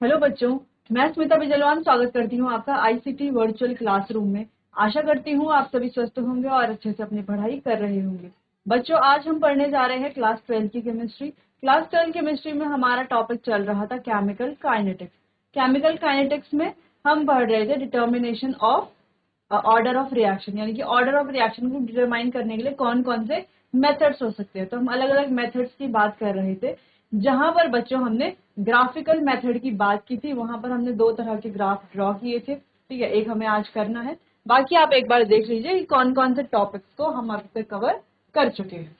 Hello बच्चों, मैं स्मिता बिजलवान स्वागत करती हूँ आपका आईसीटी वर्चुअल क्लासरूम में। आशा करती हूँ आप सभी स्वस्थ होंगे और अच्छे से अपनी पढ़ाई कर रहे होंगे। बच्चों, आज हम पढ़ने जा रहे हैं क्लास 12 की केमिस्ट्री। क्लास 12 केमिस्ट्री में हमारा टॉपिक चल रहा था केमिकल काइनेटिक्स। केमिकल काइनेटिक्स में हम पढ़ रहे थे determination of order of reaction, यानी कि ऑर्डर ऑफ रिएक्शन को डिटरमाइन करने के लिए कौन कौन से मेथड्स हो सकते हैं। तो हम अलग अलग मेथड्स की बात कर रहे थे। जहां पर बच्चों हमने ग्राफिकल मेथड की बात की थी, वहां पर हमने दो तरह के ग्राफ ड्रॉ किए थे। ठीक है, एक हमें आज करना है। बाकी आप एक बार देख लीजिए कि कौन कौन से टॉपिक्स को हम अब तक कवर कर चुके हैं।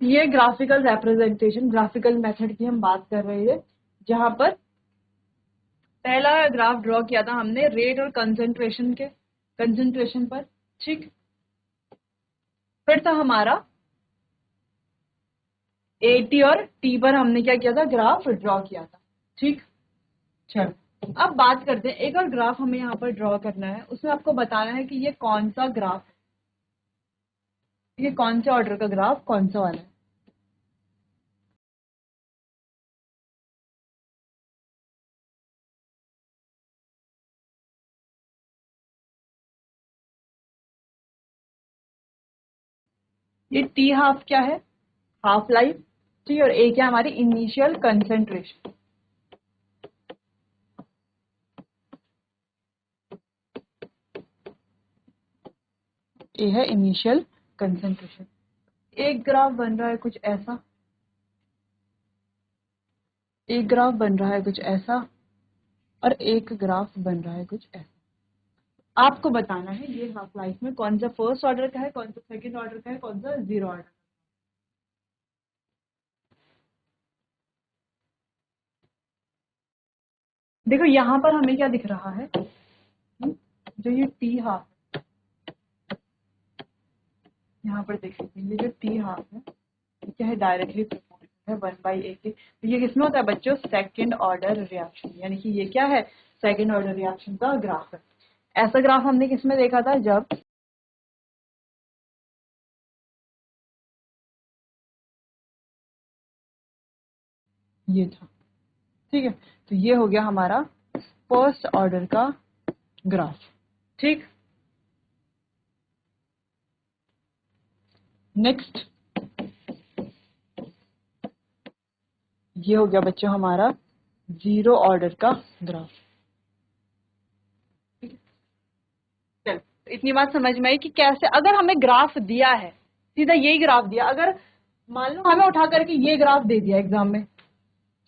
ये ग्राफिकल रिप्रेजेंटेशन, ग्राफिकल मेथड की हम बात कर रहे थे, जहां पर पहला ग्राफ ड्रॉ किया था हमने रेट और कंसंट्रेशन पर। ठीक, फिर था हमारा एटी और टी पर हमने क्या किया था, ग्राफ ड्रॉ किया था। ठीक, चलो अब बात करते हैं। एक और ग्राफ हमें यहाँ पर ड्रॉ करना है, उसमें आपको बताना है कि ये कौन सा ग्राफ है, ये कौन से ऑर्डर का ग्राफ कौन सा वाला है। ये टी हाफ क्या है, हाफ लाइफ। ठीक, और ए क्या हमारी इनिशियल कंसेंट्रेशन। ए है इनिशियल कंसेंट्रेशन। एक ग्राफ बन रहा है कुछ ऐसा, एक ग्राफ बन रहा है कुछ ऐसा, और एक ग्राफ बन रहा है कुछ ऐसा। आपको बताना है ये हाफ लाइफ में कौन सा फर्स्ट ऑर्डर का है, कौन सा सेकंड ऑर्डर का है, कौन सा जीरो ऑर्डर। देखो यहाँ पर हमें क्या दिख रहा है, जो ये टी हाफ, यहाँ पर देख लीजिए, ये जो टी हाफ है ये क्या है, डायरेक्टली प्रोपोर्शनल है 1/80। तो ये किसमें होता है बच्चों, सेकंड ऑर्डर रिएक्शन, यानी कि ये क्या है, सेकंड ऑर्डर रिएक्शन का ग्राफ है। ऐसा ग्राफ हमने किसमें देखा था, जब ये था। ठीक है, तो ये हो गया हमारा फर्स्ट ऑर्डर का ग्राफ। ठीक, नेक्स्ट ये हो गया बच्चों हमारा जीरो ऑर्डर का ग्राफ। चल, तो इतनी बात समझ में आई कि कैसे अगर हमें ग्राफ दिया है, सीधा यही ग्राफ दिया, अगर मान लो हमें उठा करके ये ग्राफ दे दिया एग्जाम में,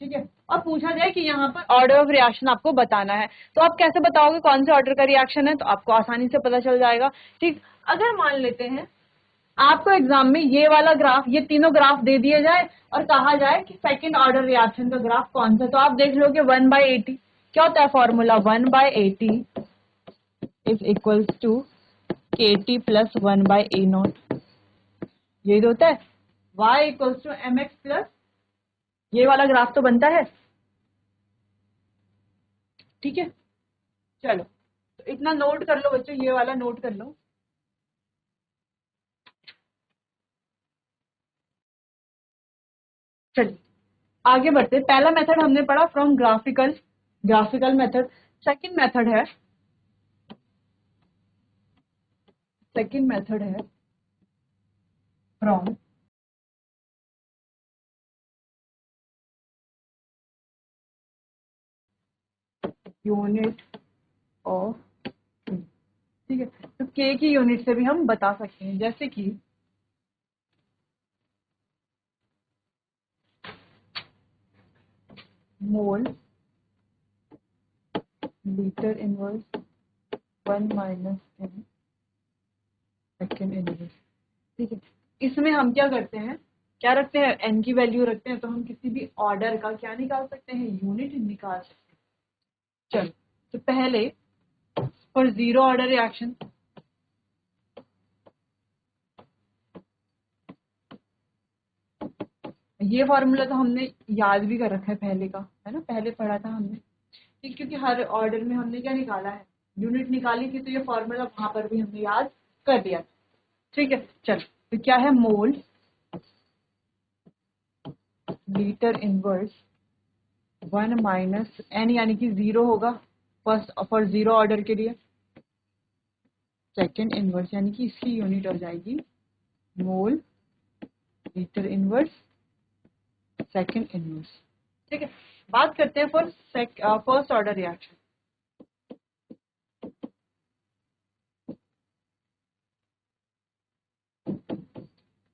ठीक है, और पूछा जाए कि यहाँ पर ऑर्डर ऑफ रिएक्शन आपको बताना है, तो आप कैसे बताओगे कौन से ऑर्डर का रिएक्शन है, तो आपको आसानी से पता चल जाएगा। ठीक, अगर मान लेते हैं आपको एग्जाम में ये वाला ग्राफ, ये तीनों ग्राफ दे दिए जाए और कहा जाए कि सेकंड ऑर्डर रिएक्शन का ग्राफ कौन सा, तो आप देख लो कि 1/80 क्या होता है formula, 1/80 is equal to KT plus 1/A0। यही तो होता है, y equals to mx plus, ये वाला ग्राफ तो बनता है। ठीक है, चलो तो इतना नोट कर लो बच्चों, ये वाला नोट कर लो। चलिए आगे बढ़ते, पहला मेथड हमने पढ़ा from graphical, graphical method. Second method है, सेकंड मेथड है फ्रॉम यूनिट ऑफ, ठीक है, तो के की यूनिट से भी हम बता सकते हैं, जैसे कि mole litre inverse 1 minus n second inverse. ठीक है, इसमें हम क्या करते हैं, क्या रखते हैं, एन की वैल्यू रखते हैं, तो हम किसी भी ऑर्डर का क्या निकाल सकते हैं, यूनिट निकाल सकते हैं। चलो, तो पहले फॉर जीरो ऑर्डर रिएक्शन, ये फॉर्मूला तो हमने याद भी कर रखा है पहले का, है ना, पहले पढ़ा था हमने। ठीक, क्योंकि हर ऑर्डर में हमने क्या निकाला है, यूनिट निकाली थी, तो ये फॉर्मूला वहां पर भी हमने याद कर दिया, ठीक है। चल, तो क्या है, mole litre inverse 1 minus n, यानी कि 0 होगा फर्स्ट फॉर 0 ऑर्डर के लिए। सेकेंड इनवर्स यानी कि इसकी यूनिट हो जाएगी मोल लीटर इनवर्स सेकेंड इनवर्स, ठीक है। बात करते हैं for first order reaction.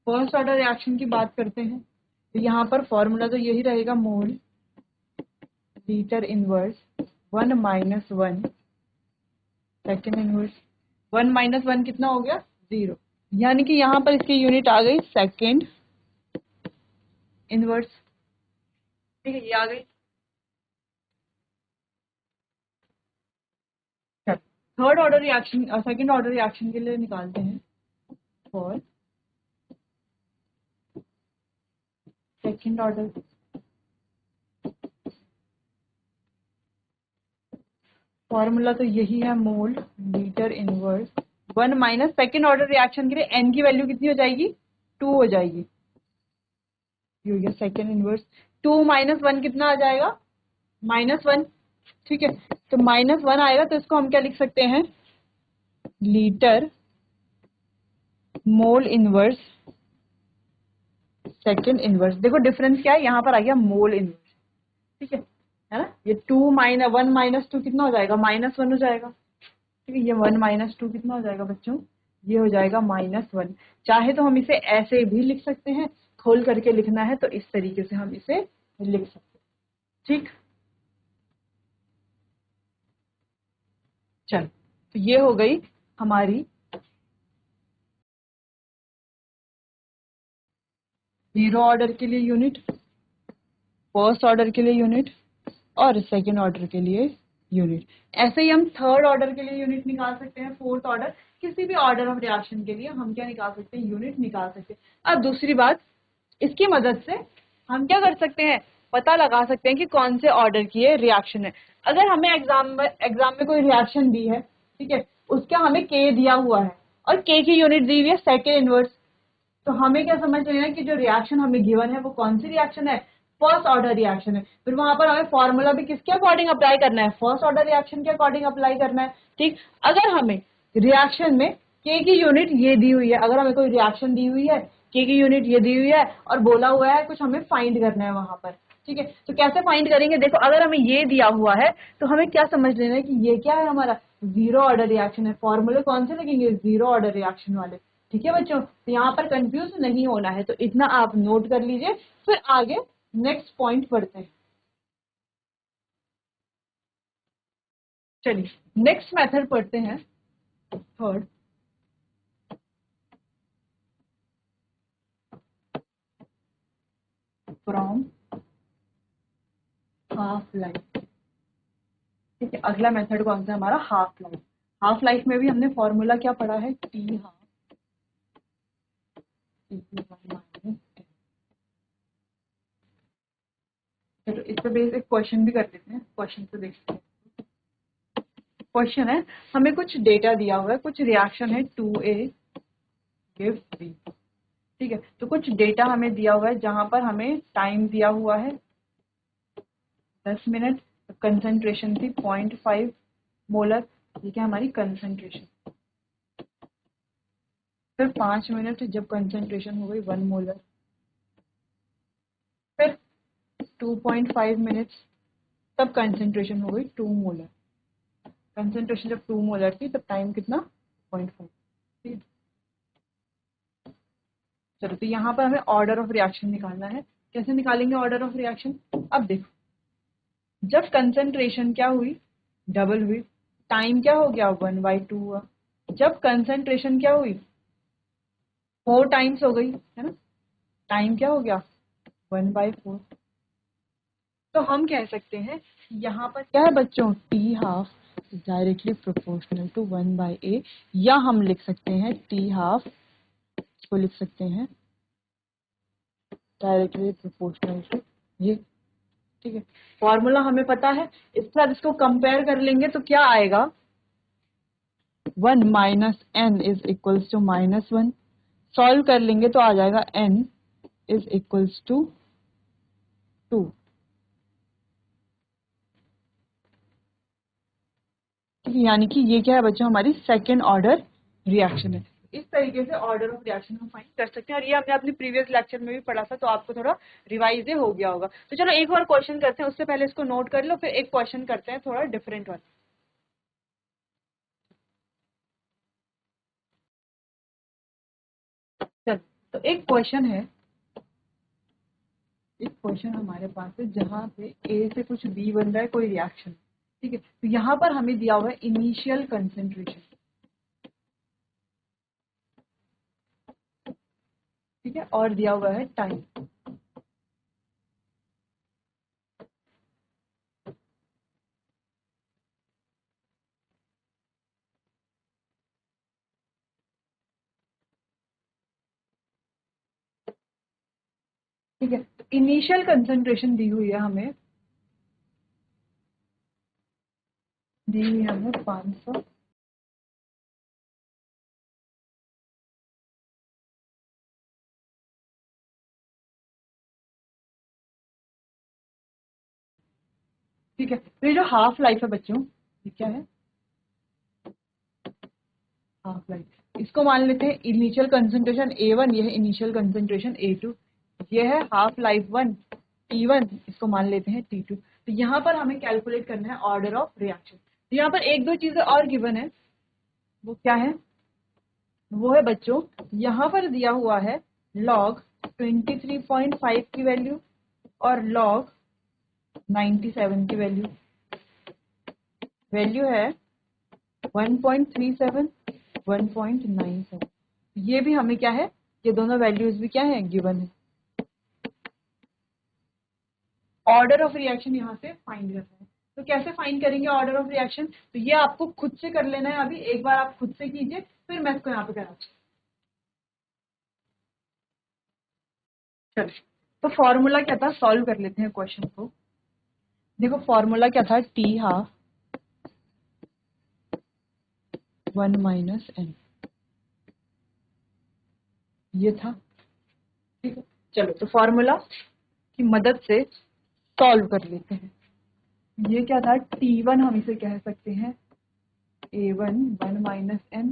First order reaction की बात करते हैं, तो यहाँ पर फॉर्मूला तो यही रहेगा, मोल litre inverse 1 minus 1 second inverse. 1 minus 1 कितना हो गया, 0, यानी कि यहाँ पर इसकी यूनिट आ गई सेकेंड इनवर्स, ठीक है, ये आ गई। Third order reaction, second order reaction के लिए निकालते हैं फॉर सेकेंड ऑर्डर। फॉर्मूला तो यही है, mole litre inverse 1 minus second order reaction के लिए एन की वैल्यू कितनी हो जाएगी, 2 हो जाएगी। ये हो गया सेकेंड इनवर्स। 2 माइनस 1 कितना आ जाएगा, -1, ठीक है। तो -1 आएगा, तो इसको हम क्या लिख सकते हैं, litre mole inverse second inverse. देखो डिफरेंस क्या है, यहाँ पर आ गया मोल इनवर्स, ठीक है ना। ये 2 माइनस 1 माइनस 2 कितना हो जाएगा, -1 हो जाएगा, ठीक है। ये 1 माइनस 2 कितना हो जाएगा बच्चों, ये हो जाएगा -1। चाहे तो हम इसे ऐसे भी लिख सकते हैं, खोल करके लिखना है तो इस तरीके से हम इसे लिख सकते हैं, ठीक। चल, तो ये हो गई हमारी 0 ऑर्डर के लिए यूनिट, फर्स्ट ऑर्डर के लिए यूनिट और सेकेंड ऑर्डर के लिए यूनिट। ऐसे ही हम थर्ड ऑर्डर के लिए यूनिट निकाल सकते हैं, फोर्थ ऑर्डर, किसी भी ऑर्डर ऑफ रिएक्शन के लिए हम क्या निकाल सकते हैं, यूनिट निकाल सकते हैं। अब दूसरी बात, इसकी मदद से हम क्या कर सकते हैं, पता लगा सकते हैं कि कौन से ऑर्डर की ये रिएक्शन है। अगर हमें एग्जाम में कोई रिएक्शन दी है, ठीक है, उसका हमें के दिया हुआ है और के की यूनिट दी हुई है सेकेंड इनवर्स, तो हमें क्या समझ लेना है कि जो रिएक्शन हमें गिवन है वो कौन सी रिएक्शन है, फर्स्ट ऑर्डर रिएक्शन है। फिर वहां पर हमें फॉर्मूला भी किसके अकॉर्डिंग अप्लाई करना है, फर्स्ट ऑर्डर रिएक्शन के अकॉर्डिंग अप्लाई करना है, ठीक। अगर हमें रिएक्शन में के की यूनिट ये दी हुई है, अगर हमें कोई रिएक्शन दी हुई है, के की यूनिट ये दी हुई है और बोला हुआ है कुछ हमें फाइंड करना है वहां पर, ठीक है। तो कैसे फाइंड करेंगे, देखो अगर हमें ये दिया हुआ है तो हमें क्या समझ लेना है कि ये क्या है, हमारा 0 ऑर्डर रिएक्शन है। फॉर्मूले कौन से लगेंगे, 0 ऑर्डर रिएक्शन वाले, ठीक है बच्चों। तो यहाँ पर कंफ्यूज नहीं होना है, तो इतना आप नोट कर लीजिए। फिर आगे नेक्स्ट पॉइंट पढ़ते हैं। चलिए नेक्स्ट मेथड पढ़ते हैं, थर्ड। फ्रॉम हाफ लाइफ, ठीक है। अगला मेथड कौन सा है हमारा, हाफ लाइफ। हाफ लाइफ में भी हमने फॉर्मूला क्या पढ़ा है, टी हाफ माइनस। चलो इस पे बेस एक क्वेश्चन भी कर देते हैं, क्वेश्चन से देखते हैं। क्वेश्चन है, हमें कुछ डेटा दिया हुआ है, कुछ रिएक्शन है 2A गिव B, ठीक है। तो कुछ डेटा हमें दिया हुआ है जहां पर हमें टाइम दिया हुआ है 10 मिनट, कंसंट्रेशन थी 0.5 मोलर, ठीक है हमारी कंसंट्रेशन। फिर 5 मिनट जब कंसंट्रेशन हो गई 1 मोलर, फिर 2.5 मिनट्स तब कंसंट्रेशन हो गई 2 मोलर। कंसंट्रेशन जब 2 मोलर थी तब टाइम कितना, 0.5, ठीक है। चलो, तो यहाँ पर हमें ऑर्डर ऑफ रिएक्शन निकालना है। कैसे निकालेंगे ऑर्डर ऑफ रिएक्शन, अब देखो, जब कंसंट्रेशन क्या हुई, डबल हुई, टाइम क्या हो गया, 1/2 हुआ। जब कंसंट्रेशन क्या हुई, 4 टाइम्स हो गई, है ना, टाइम क्या हो गया, 1/4। तो हम कह सकते हैं यहाँ पर क्या है बच्चों, T half directly proportional to 1/a, या हम लिख सकते हैं टी हाफ को लिख सकते हैं डायरेक्टली प्रोपोर्शनल टू ये, ठीक है। फॉर्मूला हमें पता है, इसके साथ इसको कंपेयर कर लेंगे तो क्या आएगा, 1 minus n is equals to -1। Solve कर लेंगे तो आ जाएगा n इज इक्वल्स टू 2। यानी कि ये क्या है बच्चों, हमारी सेकेंड ऑर्डर रिएक्शन है। इस तरीके से ऑर्डर ऑफ रिएक्शन हम फाइंड कर सकते हैं, और ये हमने अपने प्रीवियस लेक्चर में भी पढ़ा था, तो आपको थोड़ा रिवाइज हो गया होगा। तो चलो एक और क्वेश्चन करते हैं, उससे पहले इसको नोट कर लो, फिर एक क्वेश्चन करते हैं थोड़ा डिफरेंट वाला। चल, तो एक क्वेश्चन है, एक क्वेश्चन हमारे पास है जहाँ पे ए से कुछ बी बन रहा है, कोई रिएक्शन, ठीक है। तो यहाँ पर हमें दिया हुआ है इनिशियल कंसेंट्रेशन, ठीक है, और दिया हुआ है टाइम। ठीक है, तो इनिशियल कंसेंट्रेशन दी हुई है हमें, दी हुई है हमें 500। ठीक है, तो ये जो हाफ लाइफ है बच्चों, ये क्या है, हाफ लाइफ। इसको मान लेते हैं इनिशियल कंसेंट्रेशन A1, ये है इनिशियल कंसेंट्रेशन A2, ये है हाफ लाइफ 1 T1, इसको मान लेते हैं T2। तो यहाँ पर हमें कैलकुलेट करना है ऑर्डर ऑफ रिएक्शन। तो यहाँ पर एक दो चीजें और गिवन है, वो क्या है, वो है बच्चों, यहाँ पर दिया हुआ है log 23.5 की वैल्यू और log 97 की वैल्यू। वैल्यू है 1.37, 1.97। ये भी हमें क्या है, ये दोनों वैल्यूज भी क्या है, गिवन है। ऑर्डर ऑफ रिएक्शन यहाँ से फाइंड करना है। तो कैसे फाइंड करेंगे ऑर्डर ऑफ रिएक्शन, तो ये आपको खुद से कर लेना है। अभी एक बार आप खुद से कीजिए, फिर मैं इसको यहाँ पे कराऊँ। चलिए, तो फॉर्मूला क्या था, सॉल्व कर लेते हैं क्वेश्चन को। देखो फॉर्मूला क्या था, टी हाफ 1 माइनस एन, ये था। ठीक है, चलो तो फॉर्मूला की मदद से सॉल्व कर लेते हैं। ये क्या था, T1 हम इसे कह सकते हैं A1 1 माइनस एन।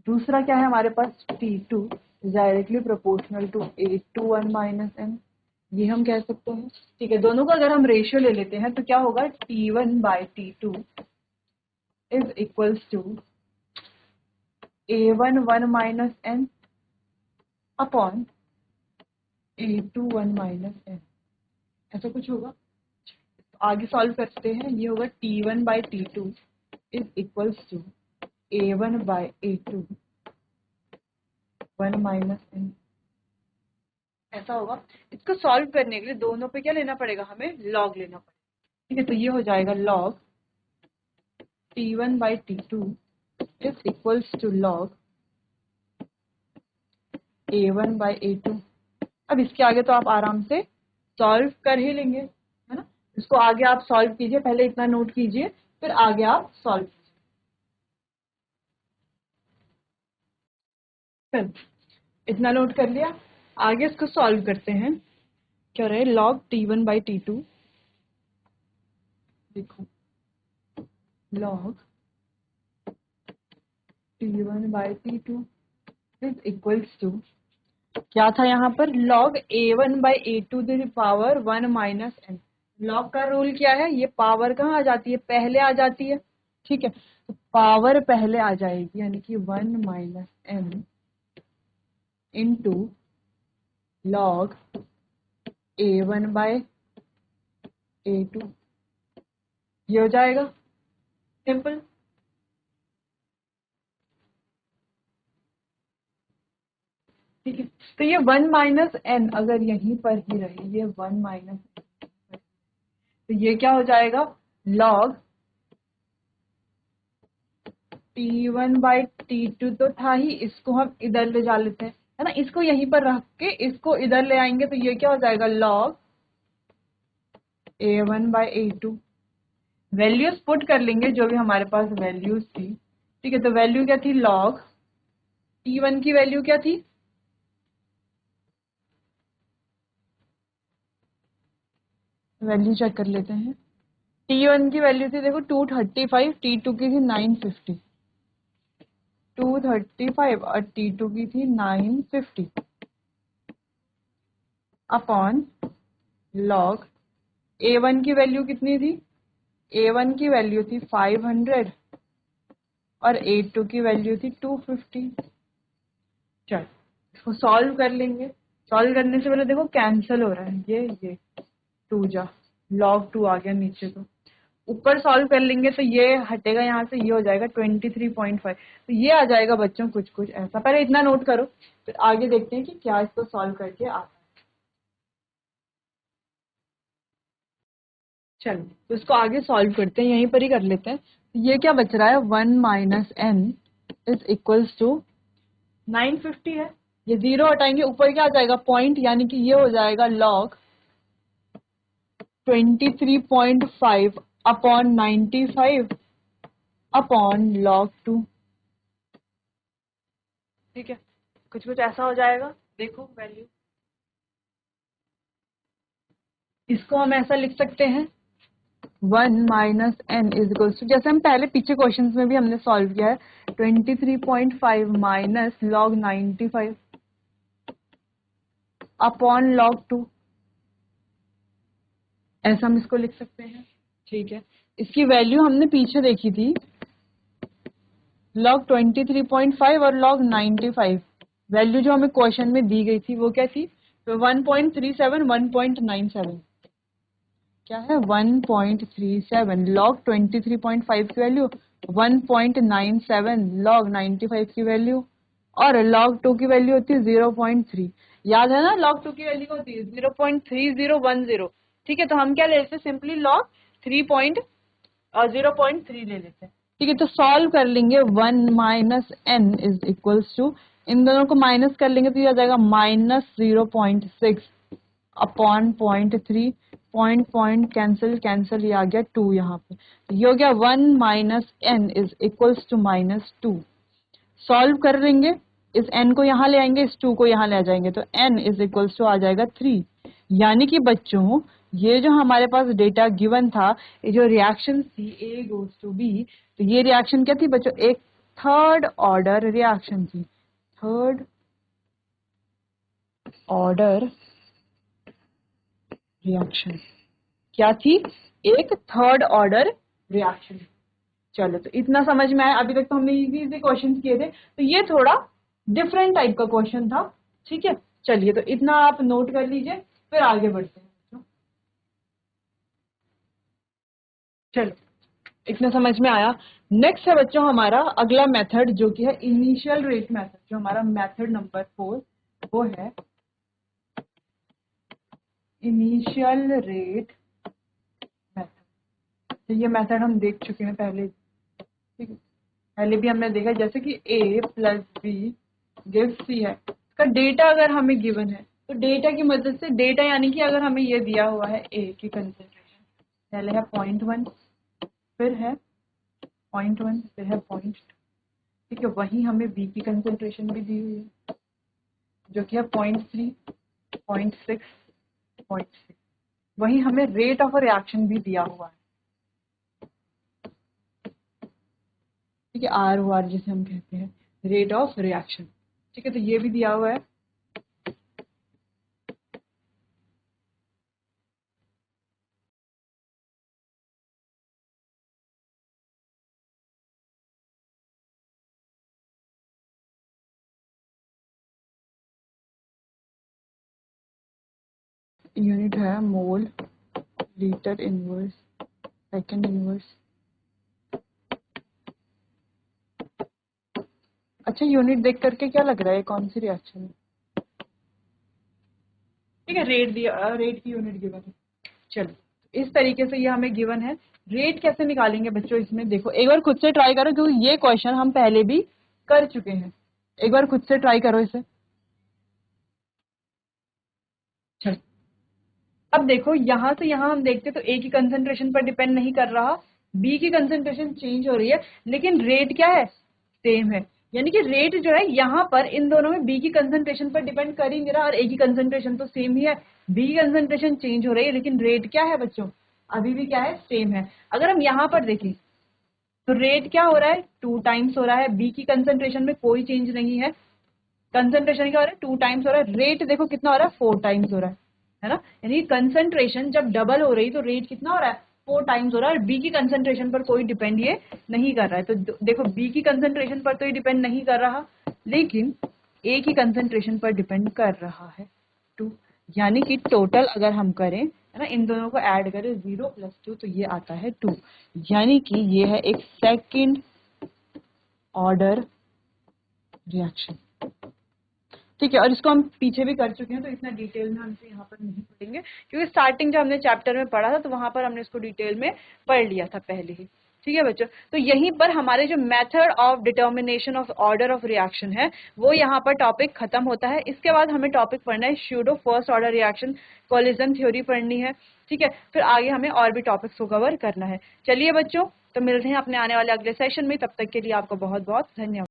दूसरा क्या है हमारे पास, T2 directly proportional to A2 1 minus n, ये हम कह सकते हैं। ठीक है, दोनों का अगर हम रेशियो ले लेते हैं तो क्या होगा, T1 by T2 is equals to A1 1 minus n upon A2 1 minus n, ऐसा कुछ होगा। आगे सॉल्व करते हैं, ये होगा T1 by T2 is equals to A1 by A2 1 minus n, ऐसा होगा। इसको सॉल्व करने के लिए दोनों पे क्या लेना पड़ेगा, हमें लॉग लेना पड़ेगा। ठीक है, तो ये हो जाएगा log T1 by T2 is equals to log A1 by A2। अब इसके आगे तो आप आराम से सॉल्व कर ही लेंगे, है ना। इसको आगे आप सॉल्व कीजिए, पहले इतना नोट कीजिए, फिर आगे आप सॉल्व कीजिए। इतना नोट कर लिया, आगे इसको सॉल्व करते हैं। क्या रहे, log T1 बाई T2, देखो log T1 by T2 is equals to, क्या था यहाँ पर, log A1 by A2 to the power 1 minus n. Log का रूल क्या है, ये पावर कहाँ आ जाती है, पहले आ जाती है। ठीक है, तो पावर पहले आ जाएगी, यानी कि 1 minus n into log A1 by A2, ये हो जाएगा सिंपल। ठीक है, तो ये 1 माइनस एन अगर यहीं पर ही रहे, ये 1 माइनस, तो ये क्या हो जाएगा, लॉग T1 बाई T2 तो था ही, इसको हम इधर ले जा लेते हैं, है ना। इसको यहीं पर रख के इसको इधर ले आएंगे, तो ये क्या हो जाएगा, log A1 by A2। Values put कर लेंगे, जो भी हमारे पास वैल्यूज थी। ठीक है, तो वैल्यू क्या थी, लॉग T1 की वैल्यू क्या थी, वैल्यू चेक कर लेते हैं। T1 की वैल्यू थी देखो 235, T2 की थी 950, 235 और T2 की थी 950 अपॉन लॉग A1 की वैल्यू कितनी थी, A1 की वैल्यू थी 500 और A2 की वैल्यू थी 250। चल इसको सॉल्व कर लेंगे। सॉल्व करने से पहले देखो कैंसिल हो रहा है, ये 2 जा log 2 आ गया नीचे, तो ऊपर सॉल्व कर लेंगे तो ये हटेगा यहाँ से, ये हो जाएगा 23.5। तो ये आ जाएगा बच्चों कुछ कुछ ऐसा। पहले इतना नोट करो, फिर आगे देखते हैं कि क्या इसको सॉल्व करके आता है। चलो तो इसको आगे सॉल्व करते हैं, यहीं पर ही कर लेते हैं। ये क्या बच रहा है, 1 minus n is equals to 950 है। ये जीरो हटाएंगे, ऊपर क्या आ जाएगा, पॉइंट, यानी कि ये हो जाएगा log 23.5 अपॉन 95 अपॉन log 2। ठीक है, कुछ कुछ ऐसा हो जाएगा। देखो वैल्यू, इसको हम ऐसा लिख सकते हैं 1 minus n is equals to, जैसे हम पहले पीछे क्वेश्चंस में भी हमने सॉल्व किया है, 23.5 माइनस log 95 अपॉन log 2, ऐसा हम इसको लिख सकते हैं। ठीक है, इसकी वैल्यू हमने पीछे देखी थी, log 23.5 और log 95, वैल्यू जो हमें क्वेश्चन में दी गई थी वो क्या थी, तो 1.37 1.97, क्या है 1.37 log 23.5 की वैल्यू, 1.97 log 95 की वैल्यू, और log 2 की वैल्यू होती है 0.3। याद है ना, log 2 की वैल्यू होती है 0.3010। ठीक है, तो हम क्या ले लेते हैं, सिंपली log 0.3 ले लेते हैं। ठीक है, तो सॉल्व कर लेंगे, 1 minus n is equals to, इन दोनों को माइनस कर लेंगे तो ये आ जाएगा -0.6 upon 0.3, point point cancel cancel, ये आ गया 2 यहाँ पे, तो ये हो गया 1 minus n is equals to -2। Solve कर लेंगे, इस n को यहाँ ले आएंगे, इस 2 को यहाँ ले आ जाएंगे, तो n इज इक्वल्स टू आ जाएगा 3। यानी कि बच्चों ये जो हमारे पास डेटा गिवन था, ये जो रिएक्शन थी A गोज टू B, तो ये रिएक्शन क्या थी बच्चों, एक थर्ड ऑर्डर रिएक्शन थी, थर्ड ऑर्डर रिएक्शन क्या थी, एक थर्ड ऑर्डर रिएक्शन। चलो तो इतना समझ में आया। अभी तक तो हमने इजी इजी क्वेश्चन किए थे, तो ये थोड़ा डिफरेंट टाइप का क्वेश्चन था। ठीक है, चलिए तो इतना आप नोट कर लीजिए, फिर आगे बढ़ते हैं बच्चों। चलो इतना समझ में आया। नेक्स्ट है बच्चों हमारा अगला मेथड, जो कि है इनिशियल रेट मेथड, जो हमारा मेथड नंबर 4 वो है इनिशियल रेट मेथड। तो ये मेथड हम देख चुके हैं पहले, ठीक है, पहले भी हमने देखा, जैसे कि a plus B give C है, इसका डेटा अगर हमें गिवन है तो डेटा की मदद से, डेटा यानी कि अगर हमें ये दिया हुआ है a की कंसेंट्रेशन, पहले है 0.1, फिर है 0.1, फिर है 0.2, ठीक है, वही हमें b की कंसेंट्रेशन भी दी हुई है जो कि है 0.3, 0.6, 0.6, वही हमें रेट ऑफ रिएक्शन भी दिया हुआ है, ठीक है, आर ओ आर जिसे हम कहते हैं, रेट ऑफ रिएक्शन। ठीक है, तो ये भी दिया हुआ है। यूनिट है mole, litre inverse, second inverse. अच्छा, यूनिट देख करके क्या लग रहा है कौन सी रिएक्शन है? ठीक है, रेट दिया, रेट की यूनिट गिवन है। चलो इस तरीके से ये हमें गिवन है। रेट कैसे निकालेंगे बच्चों, इसमें देखो एक बार खुद से ट्राई करो, क्योंकि ये क्वेश्चन हम पहले भी कर चुके हैं। एक बार खुद से ट्राई करो इसे। चलो अब देखो, यहां से यहां हम देखते तो ए की कंसेंट्रेशन पर डिपेंड नहीं कर रहा, बी की कंसेंट्रेशन चेंज हो रही है, लेकिन रेट क्या है, सेम है, यानी कि रेट जो है यहाँ पर इन दोनों में बी की कंसंट्रेशन पर डिपेंड कर ही नहीं रहा और ए की कंसंट्रेशन तो सेम ही है। बी की कंसंट्रेशन चेंज हो रही है लेकिन रेट क्या है बच्चों, अभी भी क्या है, सेम है। अगर हम यहाँ पर देखें तो रेट क्या हो रहा है, 2 टाइम्स हो रहा है, बी की कंसंट्रेशन में कोई चेंज नहीं है, कंसंट्रेशन क्या हो रहा है, 2 टाइम्स हो रहा है, रेट देखो कितना हो रहा है, 4 टाइम्स हो रहा है ना। यानी कंसंट्रेशन जब डबल हो रही तो रेट कितना हो रहा है, 4 टाइम्स हो रहा है। और बी की कंसंट्रेशन पर कोई डिपेंड ये नहीं कर रहा है। तो देखो बी की कंसंट्रेशन पर तो ये डिपेंड नहीं कर रहा, लेकिन ए की कंसंट्रेशन पर डिपेंड कर रहा है 2। यानी कि टोटल अगर हम करें है ना, इन दोनों को ऐड करें 0 + 2 तो ये आता है 2। यानी कि ये है एक सेकंड ऑर्डर रिएक्शन। ठीक है, और इसको हम पीछे भी कर चुके हैं तो इतना डिटेल में हमसे यहाँ पर नहीं पढ़ेंगे, क्योंकि स्टार्टिंग जब हमने चैप्टर में पढ़ा था तो वहां पर हमने इसको डिटेल में पढ़ लिया था पहले ही। ठीक है बच्चों, तो यहीं पर हमारे जो method of determination of order of reaction है वो यहाँ पर टॉपिक खत्म होता है। इसके बाद हमें टॉपिक पढ़ना है pseudo first order reaction, collision theory पढ़नी है। ठीक है, फिर आगे हमें और भी टॉपिक्स को कवर करना है। चलिए बच्चों, तो मिलते हैं अपने आने वाले अगले सेशन में, तब तक के लिए आपको बहुत बहुत धन्यवाद।